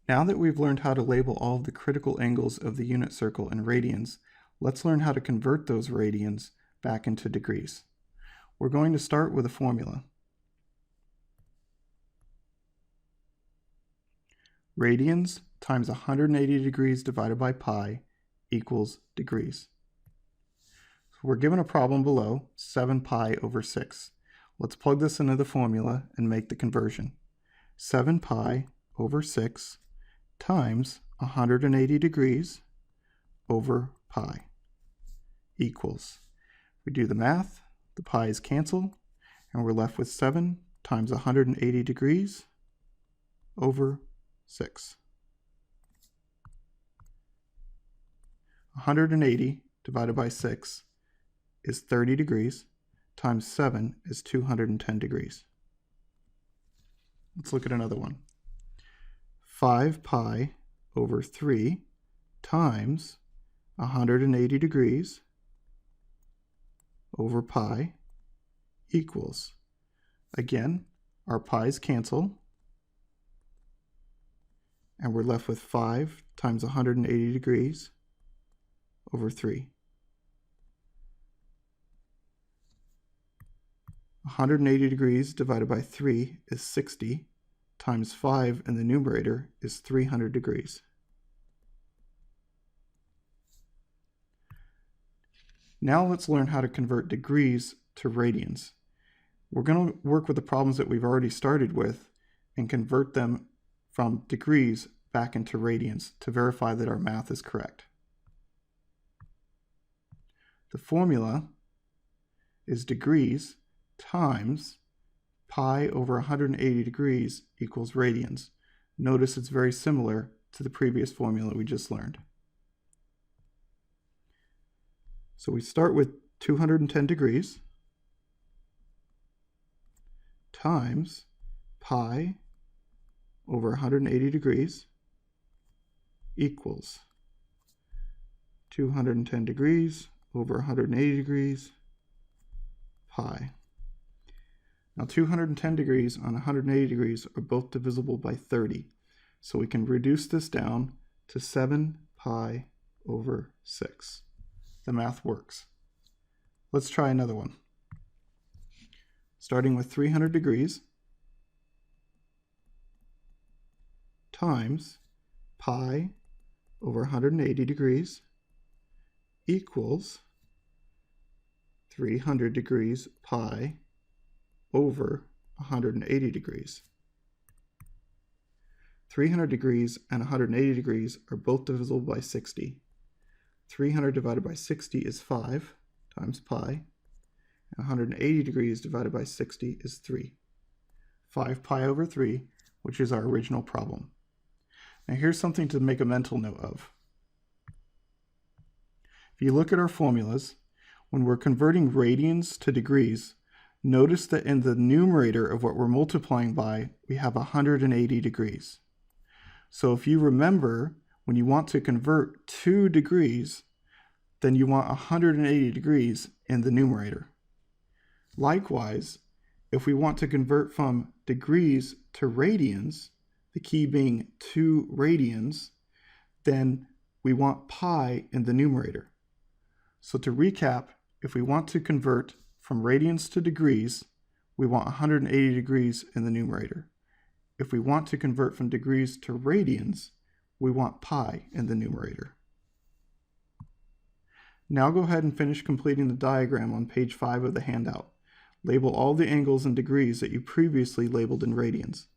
Now that we've learned how to label all of the critical angles of the unit circle in radians, let's learn how to convert those radians back into degrees. We're going to start with a formula. Radians times 180 degrees divided by pi equals degrees. So we're given a problem below, 7 pi over 6. Let's plug this into the formula and make the conversion. 7 pi over 6 times 180 degrees over pi equals. We do the math, the pi's cancel, and we're left with 7 times 180 degrees over 6. 180 divided by 6 is 30 degrees, times 7 is 210 degrees. Let's look at another one. 5 pi over 3 times 180 degrees over pi equals, again, our pi's cancel, and we're left with 5 times 180 degrees over 3. 180 degrees divided by 3 is 60, times 5 in the numerator is 300 degrees. Now let's learn how to convert degrees to radians. We're going to work with the problems that we've already started with and convert them from degrees back into radians to verify that our math is correct. The formula is degrees times pi over 180 degrees equals radians. Notice it's very similar to the previous formula we just learned. So we start with 210 degrees times pi over 180 degrees equals 210 degrees over 180 degrees pi. Now 210 degrees on 180 degrees are both divisible by 30, so we can reduce this down to 7 pi over 6. The math works. Let's try another one. Starting with 300 degrees times pi over 180 degrees equals 300 degrees pi over 180 degrees. 300 degrees and 180 degrees are both divisible by 60. 300 divided by 60 is 5 times pi, and 180 degrees divided by 60 is 3. 5 pi over 3, which is our original problem. Now here's something to make a mental note of. If you look at our formulas, when we're converting radians to degrees, notice that in the numerator of what we're multiplying by, we have 180 degrees. So if you remember, when you want to convert 2 degrees, then you want 180 degrees in the numerator. Likewise, if we want to convert from degrees to radians, the key being 2 radians, then we want pi in the numerator. So to recap, if we want to convert from radians to degrees, we want 180 degrees in the numerator. If we want to convert from degrees to radians, we want pi in the numerator. Now go ahead and finish completing the diagram on page 5 of the handout. Label all the angles and degrees that you previously labeled in radians.